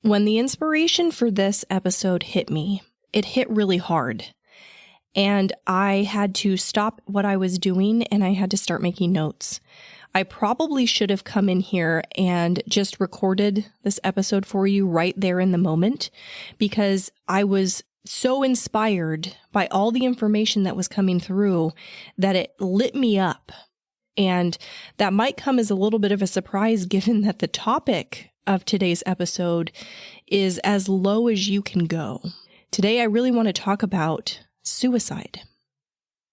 When the inspiration for this episode hit me, it hit really hard. And I had to stop what I was doing and I had to start making notes. I probably should have come in here and just recorded this episode for you right there in the moment because I was so inspired by all the information that was coming through that it lit me up. And that might come as a little bit of a surprise given that the topic of today's episode is as low as you can go. Today, I really want to talk about suicide.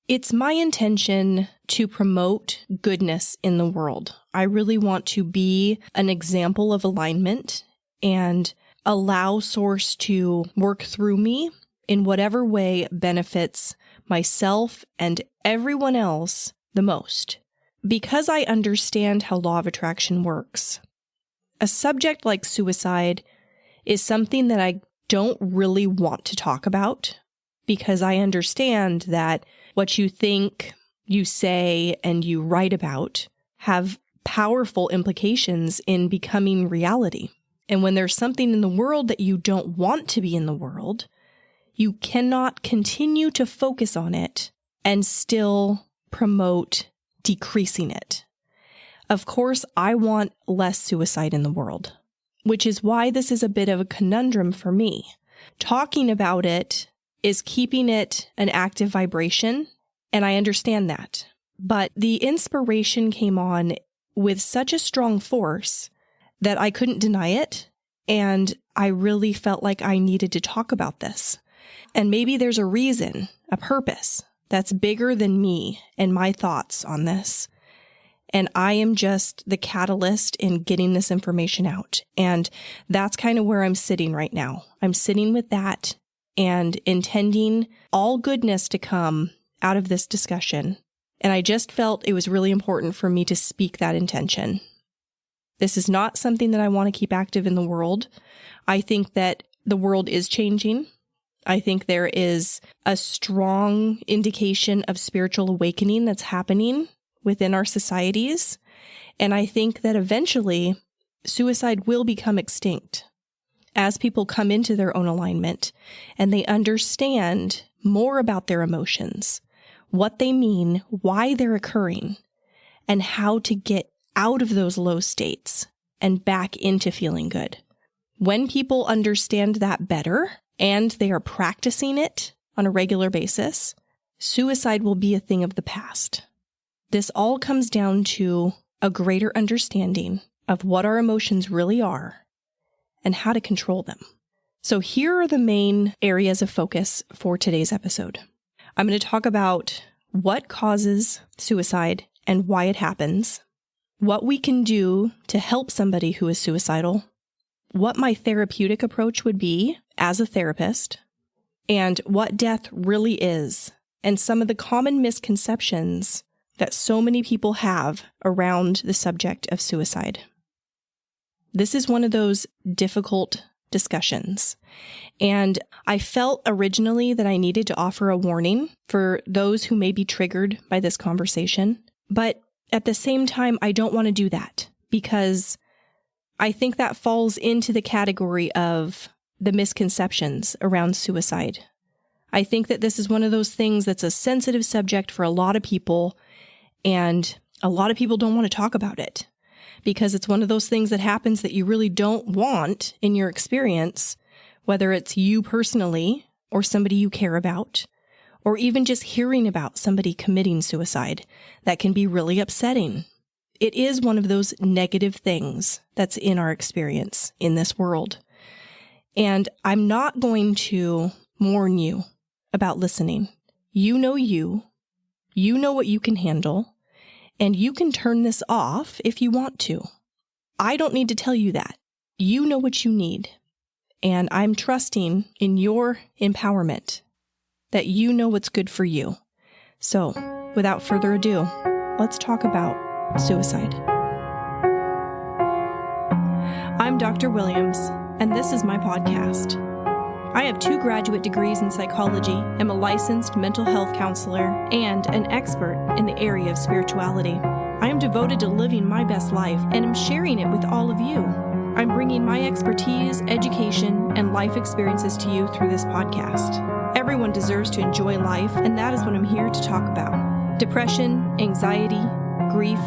It's my intention to promote goodness in the world. I really want to be an example of alignment and allow Source to work through me in whatever way benefits myself and everyone else the most. Because I understand how law of attraction works, a subject like suicide is something that I don't really want to talk about because I understand that what you think, you say, and you write about have powerful implications in becoming reality. And when there's something in the world that you don't want to be in the world, you cannot continue to focus on it and still promote decreasing it. Of course, I want less suicide in the world, which is why this is a bit of a conundrum for me. Talking about it is keeping it an active vibration, and I understand that. But the inspiration came on with such a strong force that I couldn't deny it, and I really felt like I needed to talk about this. And maybe there's a reason, a purpose, that's bigger than me and my thoughts on this. And I am just the catalyst in getting this information out. And that's kind of where I'm sitting right now. I'm sitting with that and intending all goodness to come out of this discussion. And I just felt it was really important for me to speak that intention. This is not something that I want to keep active in the world. I think that the world is changing. I think there is a strong indication of spiritual awakening that's happening within our societies. And I think that eventually suicide will become extinct as people come into their own alignment and they understand more about their emotions, what they mean, why they're occurring, and how to get out of those low states and back into feeling good. When people understand that better and they are practicing it on a regular basis, suicide will be a thing of the past. This all comes down to a greater understanding of what our emotions really are and how to control them. So here are the main areas of focus for today's episode. I'm going to talk about what causes suicide and why it happens, what we can do to help somebody who is suicidal, what my therapeutic approach would be as a therapist, and what death really is, and some of the common misconceptions that so many people have around the subject of suicide. This is one of those difficult discussions, and I felt originally that I needed to offer a warning for those who may be triggered by this conversation, but at the same time, I don't want to do that because I think that falls into the category of the misconceptions around suicide. I think that this is one of those things that's a sensitive subject for a lot of people, and a lot of people don't want to talk about it because it's one of those things that happens that you really don't want in your experience, whether it's you personally or somebody you care about, or even just hearing about somebody committing suicide. That can be really upsetting. It is one of those negative things that's in our experience in this world. And I'm not going to warn you about listening. You know what you can handle, and you can turn this off if you want to. I don't need to tell you that. You know what you need, and I'm trusting in your empowerment that you know what's good for you. So, without further ado, let's talk about suicide. I'm Dr. Williams, and this is my podcast. I have 2 graduate degrees in psychology, am a licensed mental health counselor, and an expert in the area of spirituality. I am devoted to living my best life and am sharing it with all of you. I'm bringing my expertise, education, and life experiences to you through this podcast. Everyone deserves to enjoy life, and that is what I'm here to talk about. Depression, anxiety, grief,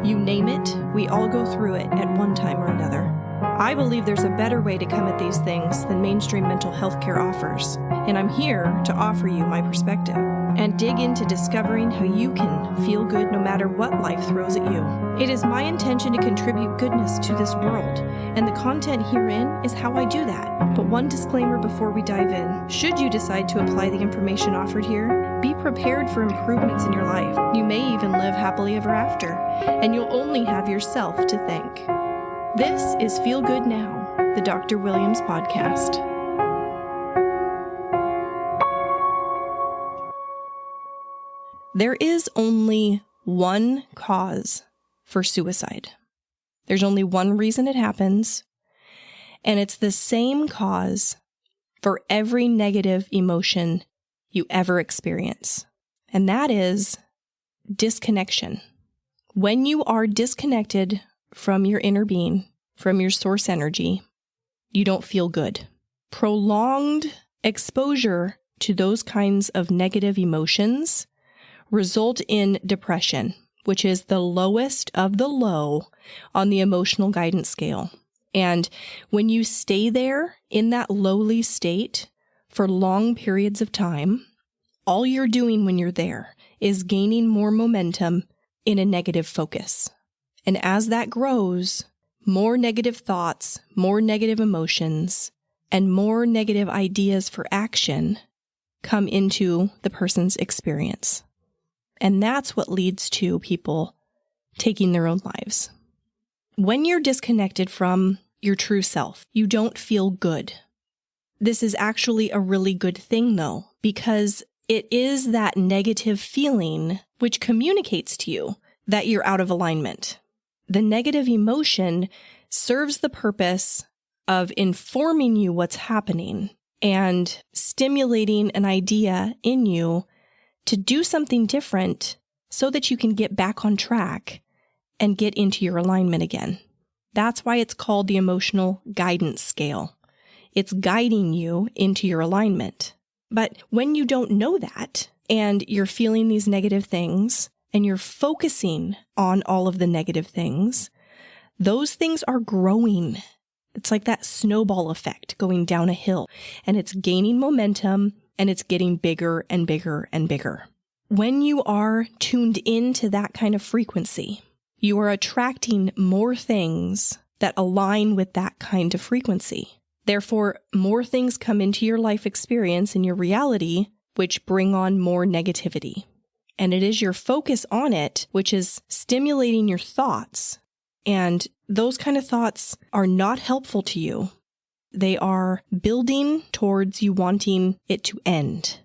you name it, we all go through it at one time or another. I believe there's a better way to come at these things than mainstream mental health care offers, and I'm here to offer you my perspective and dig into discovering how you can feel good no matter what life throws at you. It is my intention to contribute goodness to this world, and the content herein is how I do that. But one disclaimer before we dive in: should you decide to apply the information offered here, be prepared for improvements in your life. You may even live happily ever after, and you'll only have yourself to thank. This is Feel Good Now, the Dr. Williams podcast. There is only one cause for suicide. There's only one reason it happens, and it's the same cause for every negative emotion you ever experience, and that is disconnection. When you are disconnected from your inner being, from your source energy, you don't feel good. Prolonged exposure to those kinds of negative emotions result in depression, which is the lowest of the low on the emotional guidance scale. And when you stay there in that lowly state for long periods of time, all you're doing when you're there is gaining more momentum in a negative focus. And as that grows, more negative thoughts, more negative emotions, and more negative ideas for action come into the person's experience. And that's what leads to people taking their own lives. When you're disconnected from your true self, you don't feel good. This is actually a really good thing, though, because it is that negative feeling which communicates to you that you're out of alignment. The negative emotion serves the purpose of informing you what's happening and stimulating an idea in you to do something different so that you can get back on track and get into your alignment again. That's why it's called the emotional guidance scale. It's guiding you into your alignment. But when you don't know that and you're feeling these negative things, and you're focusing on all of the negative things, those things are growing. It's like that snowball effect going down a hill, and it's gaining momentum, and it's getting bigger and bigger and bigger. When you are tuned into that kind of frequency, you are attracting more things that align with that kind of frequency. Therefore, more things come into your life experience and your reality, which bring on more negativity. And it is your focus on it, which is stimulating your thoughts. And those kind of thoughts are not helpful to you. They are building towards you wanting it to end.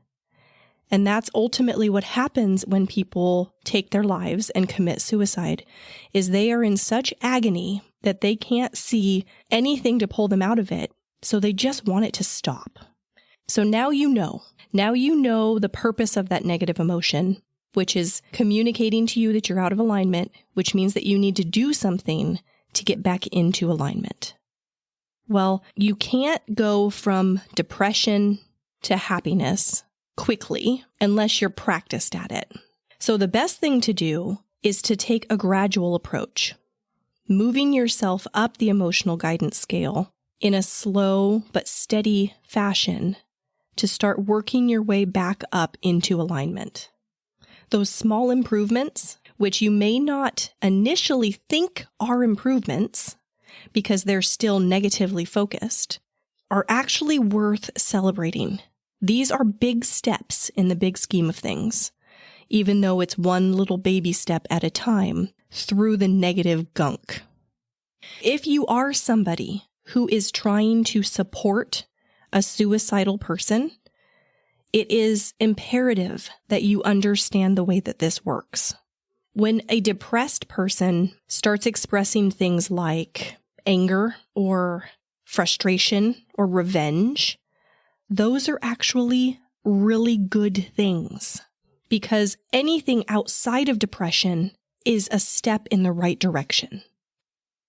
And that's ultimately what happens when people take their lives and commit suicide, is they are in such agony that they can't see anything to pull them out of it. So they just want it to stop. So now you know. Now you know the purpose of that negative emotion, which is communicating to you that you're out of alignment, which means that you need to do something to get back into alignment. Well, you can't go from depression to happiness quickly unless you're practiced at it. So the best thing to do is to take a gradual approach, moving yourself up the emotional guidance scale in a slow but steady fashion to start working your way back up into alignment. Those small improvements, which you may not initially think are improvements because they're still negatively focused, are actually worth celebrating. These are big steps in the big scheme of things, even though it's one little baby step at a time through the negative gunk. If you are somebody who is trying to support a suicidal person, it is imperative that you understand the way that this works. When a depressed person starts expressing things like anger or frustration or revenge, those are actually really good things, because anything outside of depression is a step in the right direction.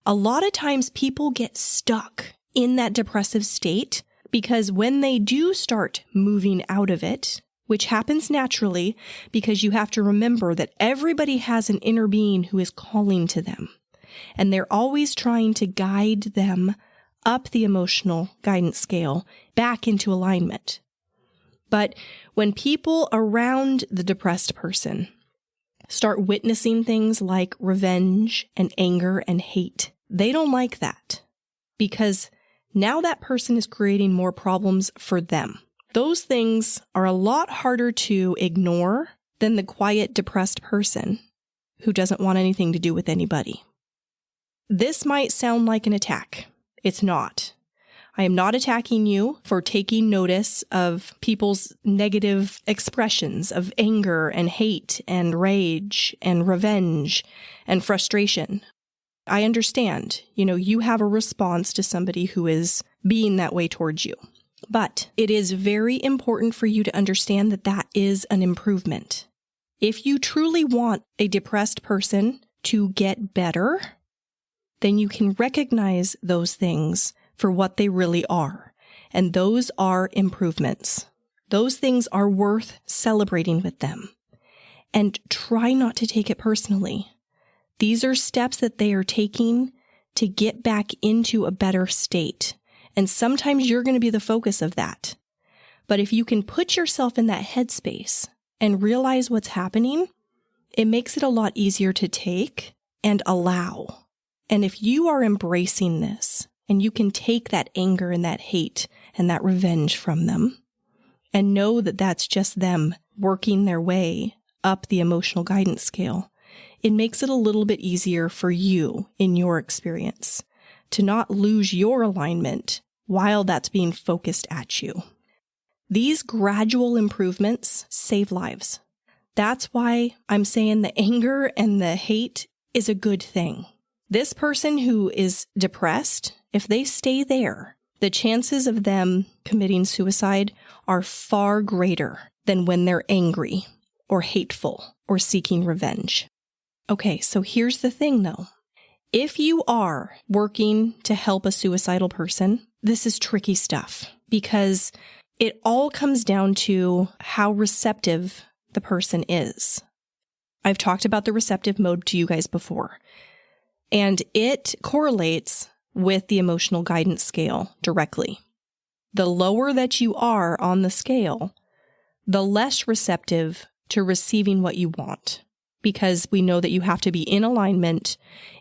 A lot of times people get stuck in that depressive state because when they do start moving out of it, which happens naturally because you have to remember that everybody has an inner being who is calling to them, and they're always trying to guide them up the emotional guidance scale back into alignment. But when people around the depressed person start witnessing things like revenge and anger and hate, they don't like that because now that person is creating more problems for them. Those things are a lot harder to ignore than the quiet, depressed person who doesn't want anything to do with anybody. This might sound like an attack. It's not. I am not attacking you for taking notice of people's negative expressions of anger and hate and rage and revenge and frustration. I understand, you have a response to somebody who is being that way towards you. But it is very important for you to understand that that is an improvement. If you truly want a depressed person to get better, then you can recognize those things for what they really are. And those are improvements. Those things are worth celebrating with them. And try not to take it personally. These are steps that they are taking to get back into a better state. And sometimes you're going to be the focus of that. But if you can put yourself in that headspace and realize what's happening, it makes it a lot easier to take and allow. And if you are embracing this and you can take that anger and that hate and that revenge from them and know that that's just them working their way up the emotional guidance scale, it makes it a little bit easier for you in your experience to not lose your alignment while that's being focused at you. These gradual improvements save lives. That's why I'm saying the anger and the hate is a good thing. This person who is depressed, if they stay there, the chances of them committing suicide are far greater than when they're angry or hateful or seeking revenge. Okay, so here's the thing though. If you are working to help a suicidal person, this is tricky stuff because it all comes down to how receptive the person is. I've talked about the receptive mode to you guys before, and it correlates with the emotional guidance scale directly. The lower that you are on the scale, the less receptive to receiving what you want. Because we know that you have to be in alignment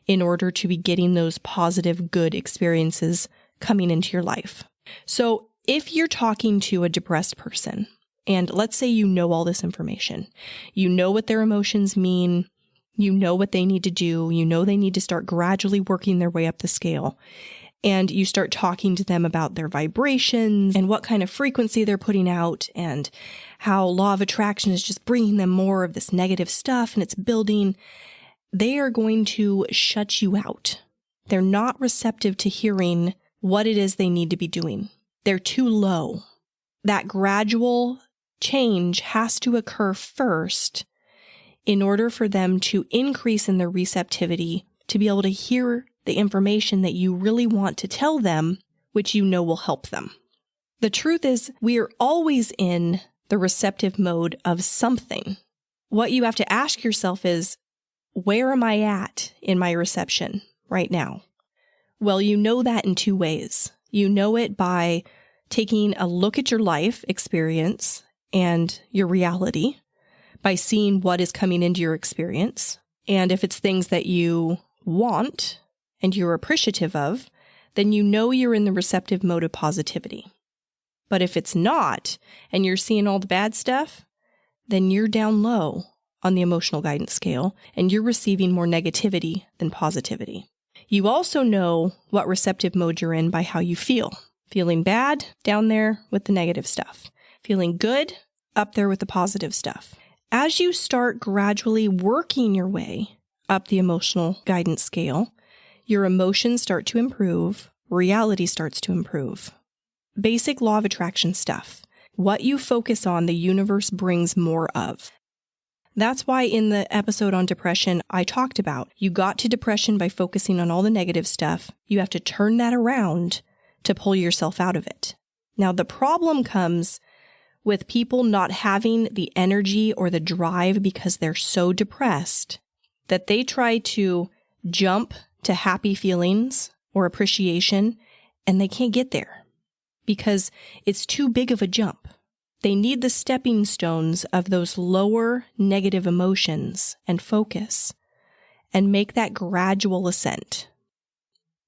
in order to be getting those positive, good experiences coming into your life. So if you're talking to a depressed person, and let's say you know all this information, you know what their emotions mean, you know what they need to do, you know they need to start gradually working their way up the scale, and you start talking to them about their vibrations and what kind of frequency they're putting out and how law of attraction is just bringing them more of this negative stuff and it's building, they are going to shut you out. They're not receptive to hearing what it is they need to be doing. They're too low. That gradual change has to occur first in order for them to increase in their receptivity to be able to hear the information that you really want to tell them, which you know will help them. The truth is, we are always in the receptive mode of something. What you have to ask yourself is, where am I at in my reception right now? Well, you know that in two ways. You know it by taking a look at your life experience and your reality, by seeing what is coming into your experience. And if it's things that you want and you're appreciative of, then you know you're in the receptive mode of positivity. But if it's not, and you're seeing all the bad stuff, then you're down low on the emotional guidance scale, and you're receiving more negativity than positivity. You also know what receptive mode you're in by how you feel. Feeling bad, down there with the negative stuff. Feeling good, up there with the positive stuff. As you start gradually working your way up the emotional guidance scale, your emotions start to improve, reality starts to improve. Basic law of attraction stuff. What you focus on, the universe brings more of. That's why in the episode on depression, I talked about you got to depression by focusing on all the negative stuff. You have to turn that around to pull yourself out of it. Now, the problem comes with people not having the energy or the drive because they're so depressed that they try to jump to happy feelings or appreciation, and they can't get there because it's too big of a jump. They need the stepping stones of those lower negative emotions and focus and make that gradual ascent.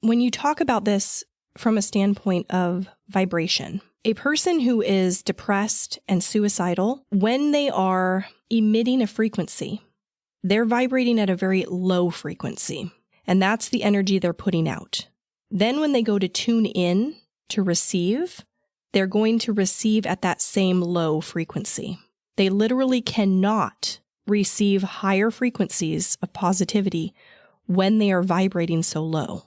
When you talk about this from a standpoint of vibration, a person who is depressed and suicidal, when they are emitting a frequency, they're vibrating at a very low frequency, and that's the energy they're putting out. Then when they go to tune in to receive, they're going to receive at that same low frequency. They literally cannot receive higher frequencies of positivity when they are vibrating so low.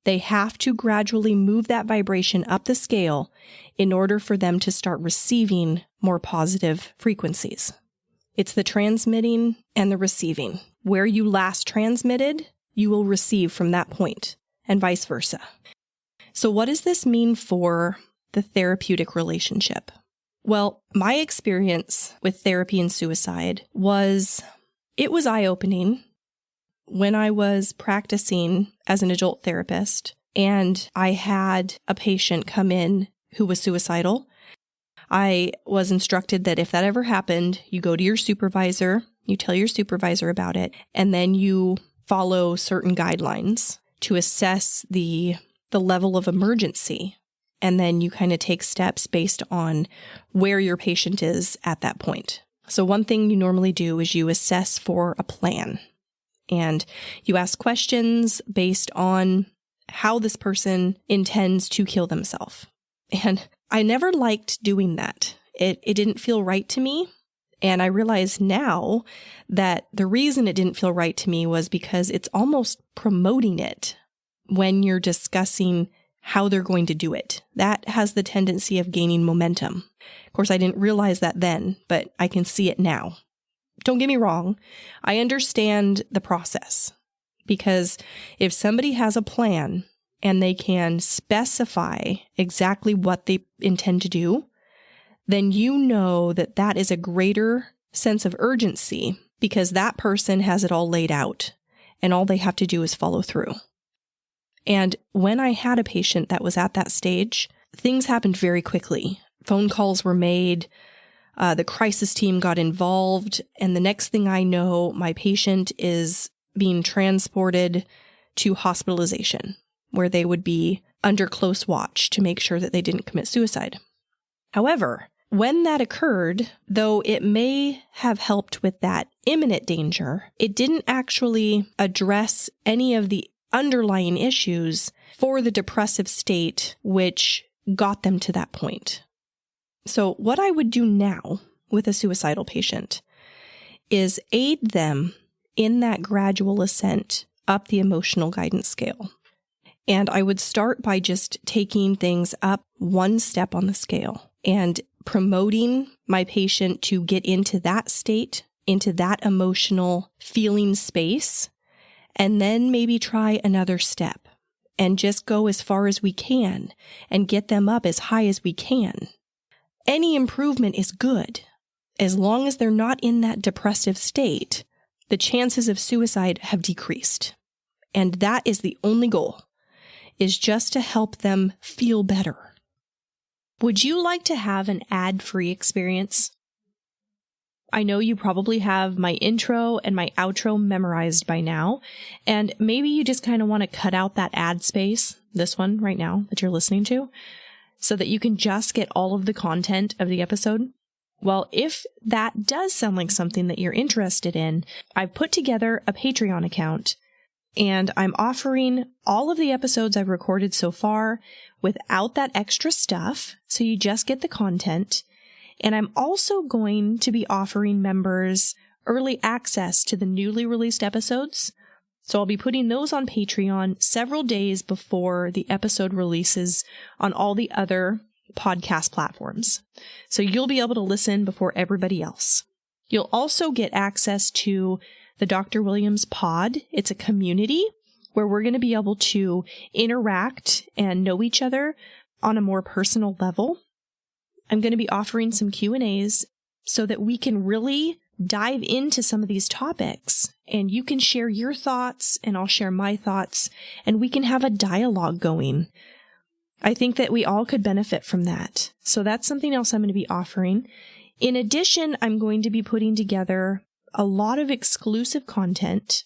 They have to gradually move that vibration up the scale in order for them to start receiving more positive frequencies. It's the transmitting and the receiving. Where you last transmitted, you will receive from that point, and vice versa. So what does this mean for the therapeutic relationship? Well, my experience with therapy and suicide was eye-opening when I was practicing as an adult therapist and I had a patient come in who was suicidal. I was instructed that if that ever happened, you go to your supervisor, you tell your supervisor about it, and then you follow certain guidelines to assess the level of emergency. And then you kind of take steps based on where your patient is at that point. So one thing you normally do is you assess for a plan. And you ask questions based on how this person intends to kill themselves. And I never liked doing that. It didn't feel right to me. And I realize now that the reason it didn't feel right to me was because it's almost promoting it when you're discussing how they're going to do it. That has the tendency of gaining momentum. Of course, I didn't realize that then, but I can see it now. Don't get me wrong. I understand the process because if somebody has a plan and they can specify exactly what they intend to do, then you know that that is a greater sense of urgency because that person has it all laid out and all they have to do is follow through. And when I had a patient that was at that stage, things happened very quickly. Phone calls were made, the crisis team got involved, and the next thing I know, my patient is being transported to hospitalization, where they would be under close watch to make sure that they didn't commit suicide. However, when that occurred, though it may have helped with that imminent danger, it didn't actually address any of the underlying issues for the depressive state which got them to that point. So what I would do now with a suicidal patient is aid them in that gradual ascent up the emotional guidance scale. And I would start by just taking things up one step on the scale and promoting my patient to get into that state, into that emotional feeling space, and then maybe try another step and just go as far as we can and get them up as high as we can. Any improvement is good. As long as they're not in that depressive state, the chances of suicide have decreased. And that is the only goal, is just to help them feel better. Would you like to have an ad-free experience? I know you probably have my intro and my outro memorized by now, and maybe you just kind of want to cut out that ad space, this one right now that you're listening to, so that you can just get all of the content of the episode. Well, if that does sound like something that you're interested in, I've put together a Patreon account, and I'm offering all of the episodes I've recorded so far without that extra stuff, so you just get the content. And I'm also going to be offering members early access to the newly released episodes. So I'll be putting those on Patreon several days before the episode releases on all the other podcast platforms. So you'll be able to listen before everybody else. You'll also get access to the Dr. Williams Pod. It's a community where we're going to be able to interact and know each other on a more personal level. I'm going to be offering some Q&As so that we can really dive into some of these topics, and you can share your thoughts and I'll share my thoughts, and we can have a dialogue going. I think that we all could benefit from that. So that's something else I'm going to be offering. In addition, I'm going to be putting together a lot of exclusive content,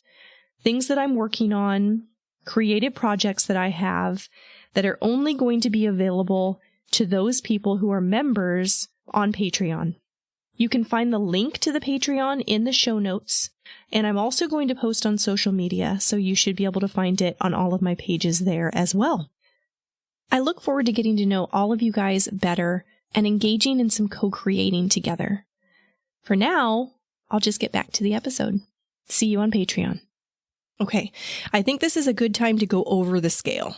things that I'm working on, creative projects that I have that are only going to be available to those people who are members on Patreon. You can find the link to the Patreon in the show notes, and I'm also going to post on social media, so you should be able to find it on all of my pages there as well. I look forward to getting to know all of you guys better and engaging in some co-creating together. For now, I'll just get back to the episode. See you on Patreon. Okay, I think this is a good time to go over the scale.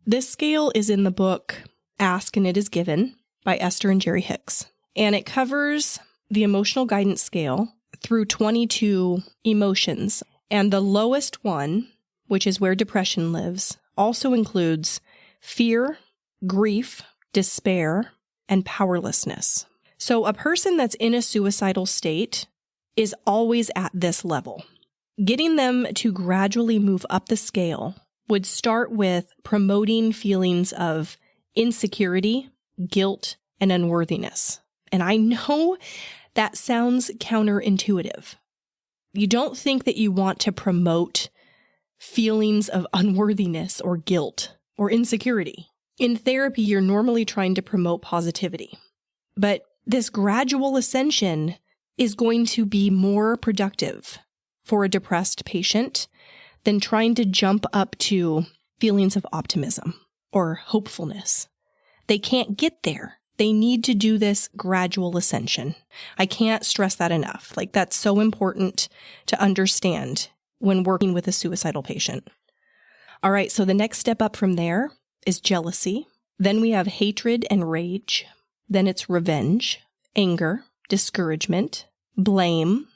This scale is in the book Ask and It Is Given by Esther and Jerry Hicks, and it covers the emotional guidance scale through 22 emotions. And the lowest one, which is where depression lives, also includes fear, grief, despair, and powerlessness. So a person that's in a suicidal state is always at this level. Getting them to gradually move up the scale would start with promoting feelings of insecurity, guilt, and unworthiness. And I know that sounds counterintuitive. You don't think that you want to promote feelings of unworthiness or guilt or insecurity. In therapy, you're normally trying to promote positivity. But this gradual ascension is going to be more productive for a depressed patient than trying to jump up to feelings of optimism or hopefulness. They can't get there. They need to do this gradual ascension. I can't stress that enough. That's so important to understand when working with a suicidal patient. All right, so the next step up from there is jealousy. Then we have hatred and rage. Then it's revenge, anger, discouragement, blame,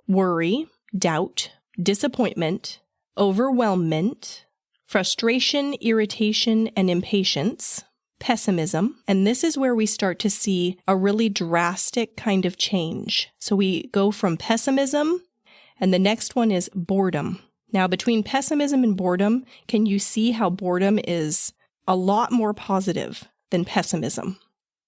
worry, doubt, disappointment, overwhelmment, frustration, irritation, and impatience, pessimism. And this is where we start to see a really drastic kind of change. So we go from pessimism, and the next one is boredom. Now, between pessimism and boredom, can you see how boredom is a lot more positive than pessimism?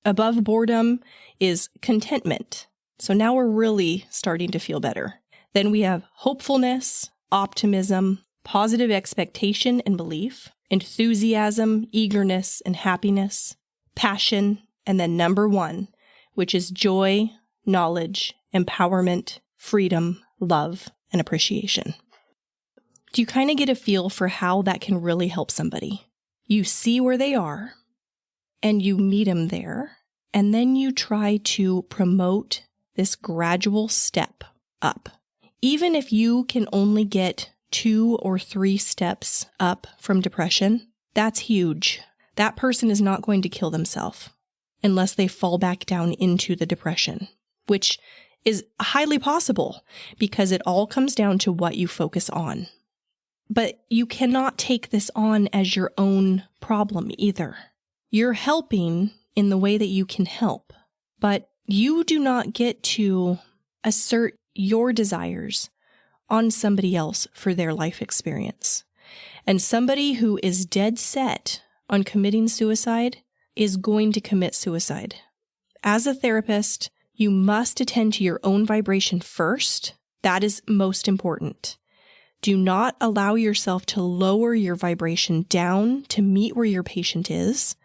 Above boredom is contentment. So now we're really starting to feel better. Then we have hopefulness, optimism, positive expectation and belief, enthusiasm, eagerness, and happiness, passion, and then number one, which is joy, knowledge, empowerment, freedom, love, and appreciation. Do you kind of get a feel for how that can really help somebody? You see where they are, and you meet them there, and then you try to promote this gradual step up. Even if you can only get 2 or 3 steps up from depression, that's huge. That person is not going to kill themselves unless they fall back down into the depression, which is highly possible because it all comes down to what you focus on. But you cannot take this on as your own problem either. You're helping in the way that you can help, but you do not get to assert your desires on somebody else for their life experience. And somebody who is dead set on committing suicide is going to commit suicide. As a therapist, you must attend to your own vibration first. That is most important. Do not allow yourself to lower your vibration down to meet where your patient is.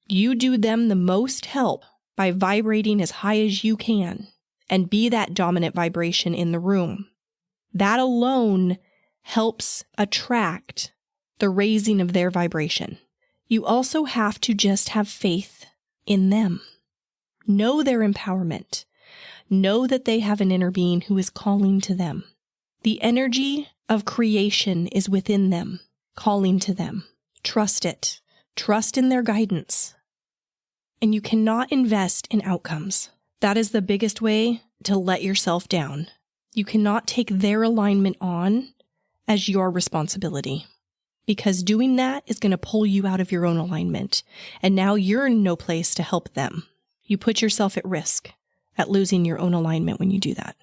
You do them the most help by vibrating as high as you can and be that dominant vibration in the room. That alone helps attract the raising of their vibration. You also have to just have faith in them. Know their empowerment. Know that they have an inner being who is calling to them. The energy of creation is within them, calling to them. Trust it. Trust in their guidance. And you cannot invest in outcomes. That is the biggest way to let yourself down. You cannot take their alignment on as your responsibility, because doing that is going to pull you out of your own alignment. And now you're in no place to help them. You put yourself at risk at losing your own alignment when you do that.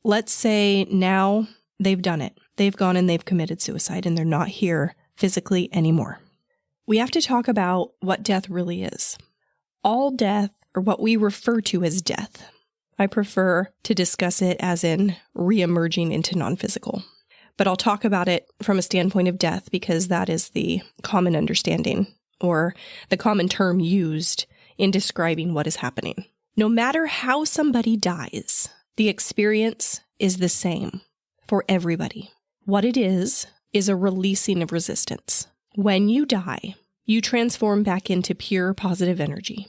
Let's say now they've done it. They've gone and they've committed suicide and they're not here physically anymore. We have to talk about what death really is. All death, or what we refer to as death, I prefer to discuss it as in re-emerging into non-physical. But I'll talk about it from a standpoint of death because that is the common understanding or the common term used in describing what is happening. No matter how somebody dies, the experience is the same for everybody. What it is a releasing of resistance. When you die, you transform back into pure positive energy.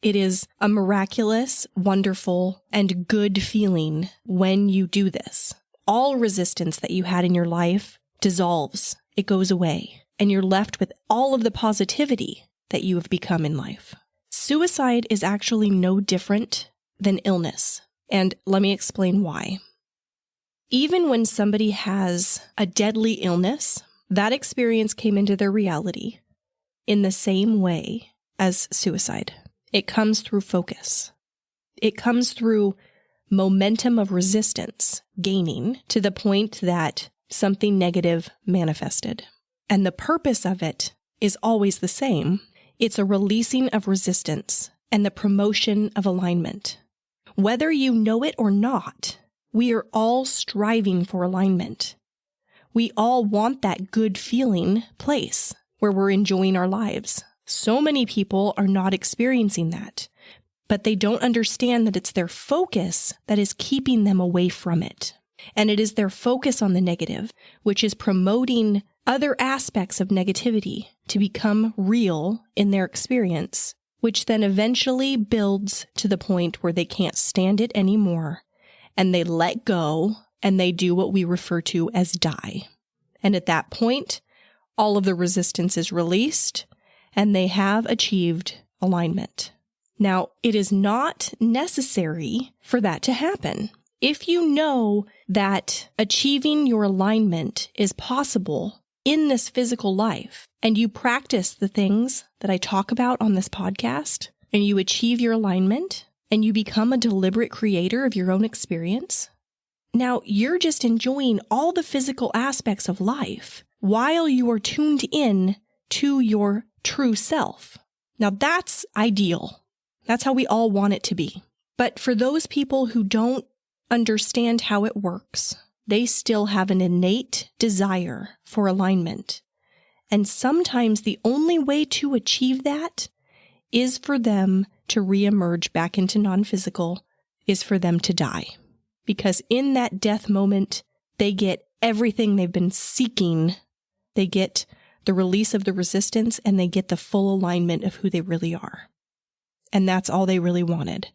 It is a miraculous, wonderful, and good feeling when you do this. All resistance that you had in your life dissolves, it goes away, and you're left with all of the positivity that you have become in life. Suicide is actually no different than illness, and let me explain why. Even when somebody has a deadly illness, that experience came into their reality in the same way as suicide. It comes through focus. It comes through momentum of resistance gaining to the point that something negative manifested. And the purpose of it is always the same. It's a releasing of resistance and the promotion of alignment. Whether you know it or not, we are all striving for alignment. We all want that good feeling place where we're enjoying our lives. So many people are not experiencing that, but they don't understand that it's their focus that is keeping them away from it. And it is their focus on the negative, which is promoting other aspects of negativity to become real in their experience, which then eventually builds to the point where they can't stand it anymore, and they let go, and they do what we refer to as die. And at that point, all of the resistance is released, and they have achieved alignment. Now, it is not necessary for that to happen. If you know that achieving your alignment is possible in this physical life, and you practice the things that I talk about on this podcast, and you achieve your alignment, and you become a deliberate creator of your own experience, now you're just enjoying all the physical aspects of life while you are tuned in to your true self. Now that's ideal. That's how we all want it to be. But for those people who don't understand how it works, they still have an innate desire for alignment. And sometimes the only way to achieve that is for them to reemerge back into non-physical, is for them to die. Because in that death moment, they get everything they've been seeking. They get the release of the resistance, and they get the full alignment of who they really are. And that's all they really wanted.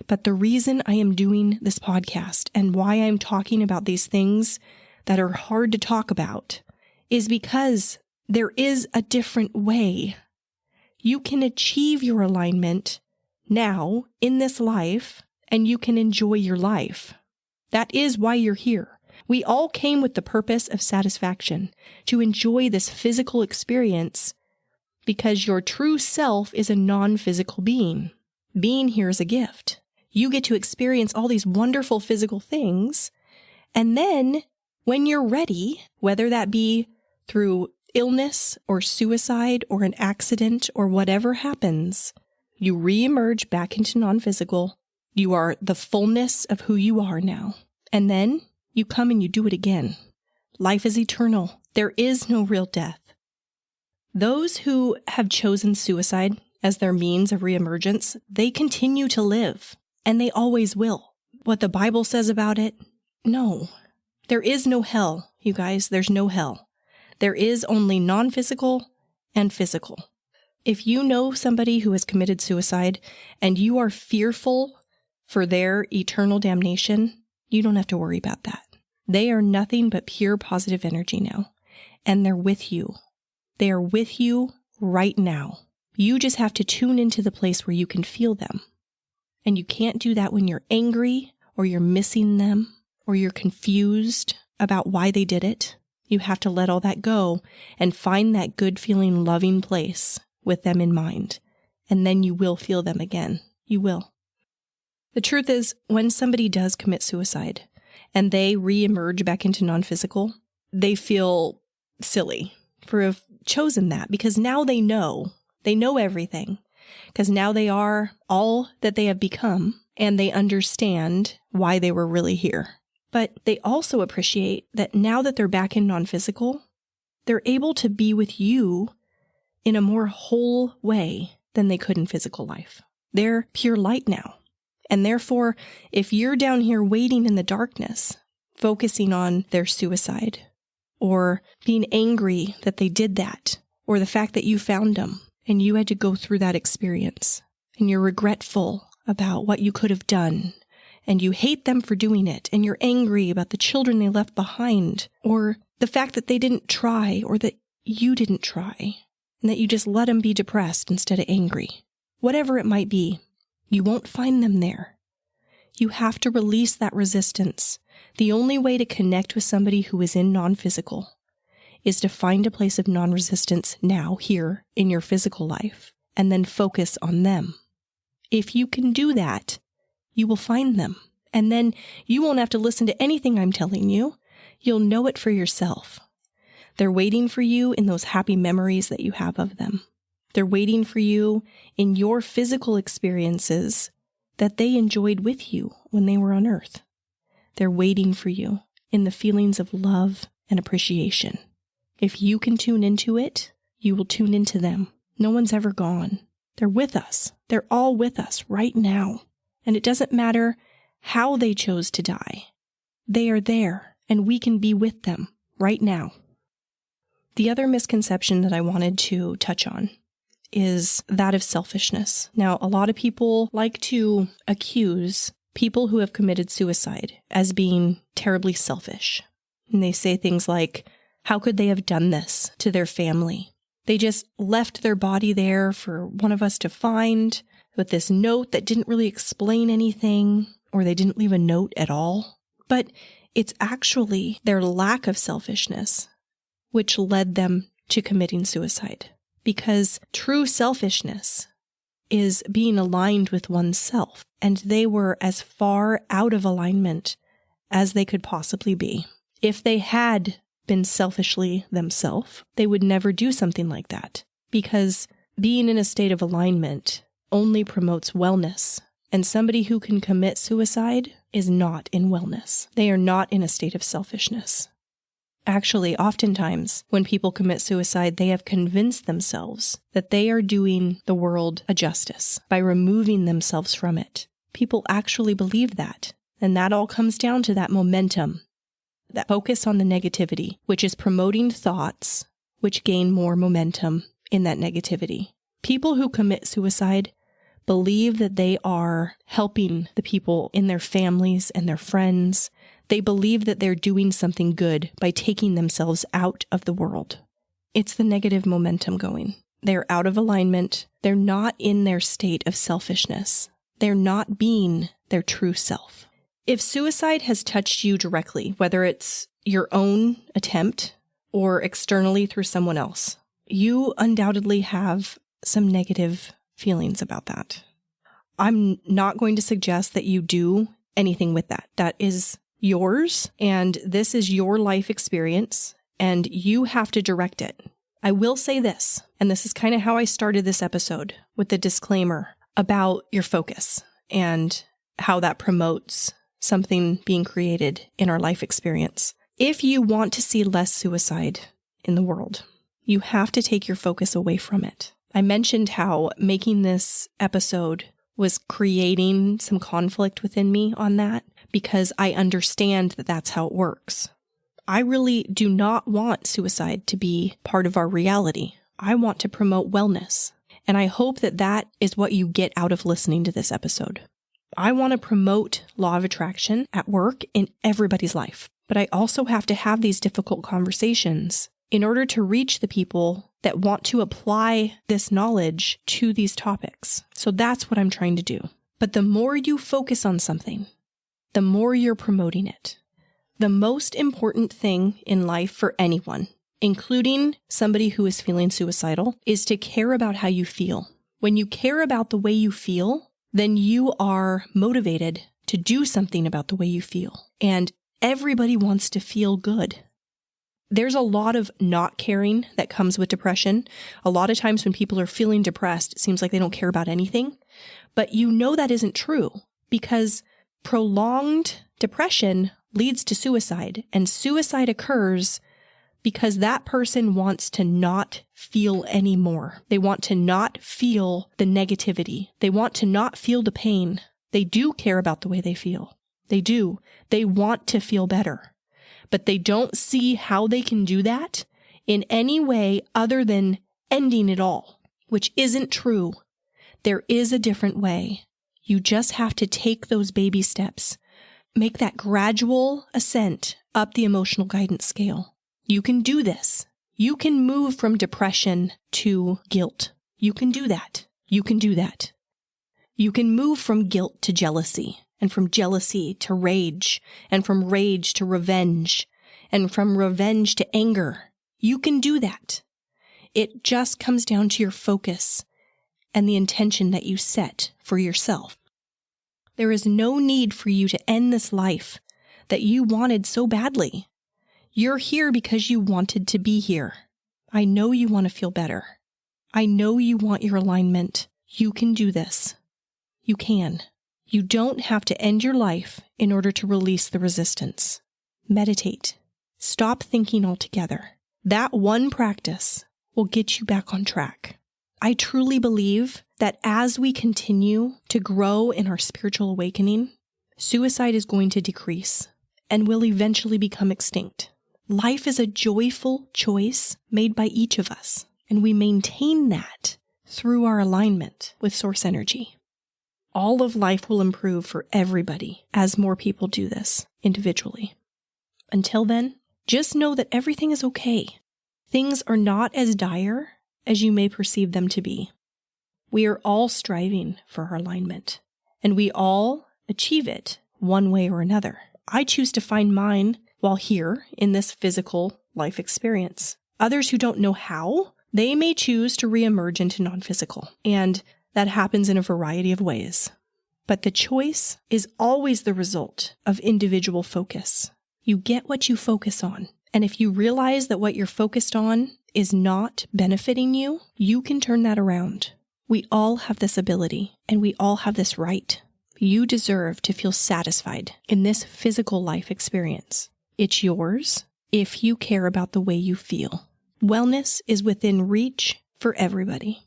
But the reason I am doing this podcast and why I'm talking about these things that are hard to talk about is because there is a different way. You can achieve your alignment now in this life, and you can enjoy your life. That is why you're here. We all came with the purpose of satisfaction, to enjoy this physical experience, because your true self is a non-physical being. Being here is a gift. You get to experience all these wonderful physical things, and then when you're ready, whether that be through illness or suicide or an accident or whatever happens, you reemerge back into non-physical. You are the fullness of who you are now. And then you come and you do it again. Life is eternal. There is no real death. Those who have chosen suicide as their means of reemergence, they continue to live, and they always will. What the Bible says about it? No. There is no hell, you guys. There's no hell. There is only non-physical and physical. If you know somebody who has committed suicide and you are fearful for their eternal damnation, you don't have to worry about that. They are nothing but pure positive energy now, and they're with you. They are with you right now. You just have to tune into the place where you can feel them. And you can't do that when you're angry or you're missing them, or you're confused about why they did it, you have to let all that go and find that good feeling, loving place with them in mind. And then you will feel them again. You will. The truth is, when somebody does commit suicide and they reemerge back into non-physical, they feel silly for have chosen that, because now they know everything, because now they are all that they have become and they understand why they were really here. But they also appreciate that now that they're back in non-physical, they're able to be with you in a more whole way than they could in physical life. They're pure light now. And therefore, if you're down here waiting in the darkness, focusing on their suicide, or being angry that they did that, or the fact that you found them and you had to go through that experience, and you're regretful about what you could have done, and you hate them for doing it, and you're angry about the children they left behind, or the fact that they didn't try, or that you didn't try, and that you just let them be depressed instead of angry. Whatever it might be, you won't find them there. You have to release that resistance. The only way to connect with somebody who is in non-physical is to find a place of non-resistance now, here, in your physical life, and then focus on them. If you can do that, you will find them. And then you won't have to listen to anything I'm telling you. You'll know it for yourself. They're waiting for you in those happy memories that you have of them. They're waiting for you in your physical experiences that they enjoyed with you when they were on earth. They're waiting for you in the feelings of love and appreciation. If you can tune into it, you will tune into them. No one's ever gone. They're with us. They're all with us right now. And it doesn't matter how they chose to die. They are there, and we can be with them right now. The other misconception that I wanted to touch on is that of selfishness. Now, a lot of people like to accuse people who have committed suicide as being terribly selfish. And they say things like, how could they have done this to their family? They just left their body there for one of us to find with this note that didn't really explain anything, or they didn't leave a note at all. But it's actually their lack of selfishness which led them to committing suicide. Because true selfishness is being aligned with oneself, and they were as far out of alignment as they could possibly be. If they had been selfishly themselves, they would never do something like that, because being in a state of alignment only promotes wellness, and somebody who can commit suicide is not in wellness. They are not in a state of selfishness. Actually, oftentimes, when people commit suicide, they have convinced themselves that they are doing the world a justice by removing themselves from it. People actually believe that, and that all comes down to that momentum, that focus on the negativity, which is promoting thoughts which gain more momentum in that negativity. People who commit suicide believe that they are helping the people in their families and their friends. They believe that they're doing something good by taking themselves out of the world. It's the negative momentum going. They're out of alignment. They're not in their state of selfishness. They're not being their true self. If suicide has touched you directly, whether it's your own attempt or externally through someone else, you undoubtedly have some negative feelings about that. I'm not going to suggest that you do anything with that. That is yours, and this is your life experience, and you have to direct it. I will say this, and this is kind of how I started this episode, with the disclaimer about your focus and how that promotes something being created in our life experience. If you want to see less suicide in the world, you have to take your focus away from it. I mentioned how making this episode was creating some conflict within me on that, because I understand that that's how it works. I really do not want suicide to be part of our reality. I want to promote wellness. And I hope that that is what you get out of listening to this episode. I want to promote law of attraction at work in everybody's life. But I also have to have these difficult conversations in order to reach the people that want to apply this knowledge to these topics. So that's what I'm trying to do. But the more you focus on something, the more you're promoting it. The most important thing in life for anyone, including somebody who is feeling suicidal, is to care about how you feel. When you care about the way you feel, then you are motivated to do something about the way you feel. And everybody wants to feel good. There's a lot of not caring that comes with depression. A lot of times when people are feeling depressed, it seems like they don't care about anything. But you know that isn't true because prolonged depression leads to suicide. And suicide occurs because that person wants to not feel anymore. They want to not feel the negativity. They want to not feel the pain. They do care about the way they feel. They do. They want to feel better. But they don't see how they can do that in any way other than ending it all, which isn't true. There is a different way. You just have to take those baby steps. Make that gradual ascent up the emotional guidance scale. You can do this. You can move from depression to guilt. You can do that. You can do that. You can move from guilt to jealousy, and from jealousy to rage, and from rage to revenge, and from revenge to anger. You can do that. It just comes down to your focus and the intention that you set for yourself. There is no need for you to end this life that you wanted so badly. You're here because you wanted to be here. I know you want to feel better. I know you want your alignment. You can do this. You can. You don't have to end your life in order to release the resistance. Meditate. Stop thinking altogether. That one practice will get you back on track. I truly believe that as we continue to grow in our spiritual awakening, suicide is going to decrease and will eventually become extinct. Life is a joyful choice made by each of us, and we maintain that through our alignment with source energy. All of life will improve for everybody as more people do this individually. Until then, just know that everything is okay. Things are not as dire as you may perceive them to be. We are all striving for our alignment, and we all achieve it one way or another. I choose to find mine while here in this physical life experience. Others who don't know how, they may choose to reemerge into non-physical, and that happens in a variety of ways. But the choice is always the result of individual focus. You get what you focus on, and if you realize that what you're focused on is not benefiting you, you can turn that around. We all have this ability, and we all have this right. You deserve to feel satisfied in this physical life experience. It's yours if you care about the way you feel. Wellness is within reach for everybody.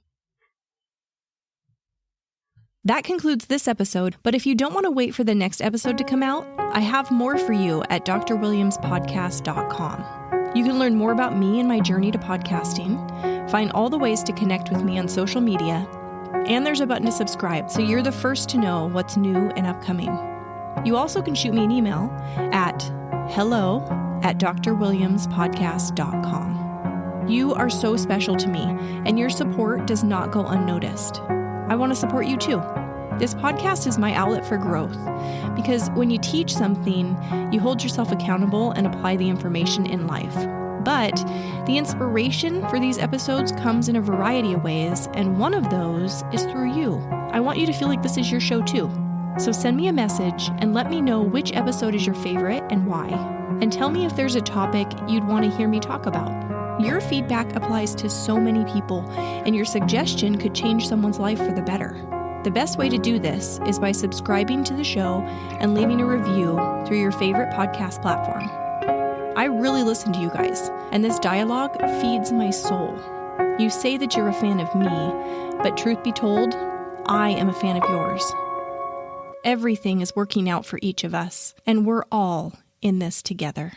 That concludes this episode, but if you don't want to wait for the next episode to come out, I have more for you at drwilliamspodcast.com. You can learn more about me and my journey to podcasting, find all the ways to connect with me on social media, and there's a button to subscribe so you're the first to know what's new and upcoming. You also can shoot me an email at hello@drwilliamspodcast.com. You are so special to me, and your support does not go unnoticed. I want to support you too. This podcast is my outlet for growth because when you teach something, you hold yourself accountable and apply the information in life. But the inspiration for these episodes comes in a variety of ways, and one of those is through you. I want you to feel like this is your show too. So send me a message and let me know which episode is your favorite and why. And tell me if there's a topic you'd want to hear me talk about. Your feedback applies to so many people, and your suggestion could change someone's life for the better. The best way to do this is by subscribing to the show and leaving a review through your favorite podcast platform. I really listen to you guys, and this dialogue feeds my soul. You say that you're a fan of me, but truth be told, I am a fan of yours. Everything is working out for each of us, and we're all in this together.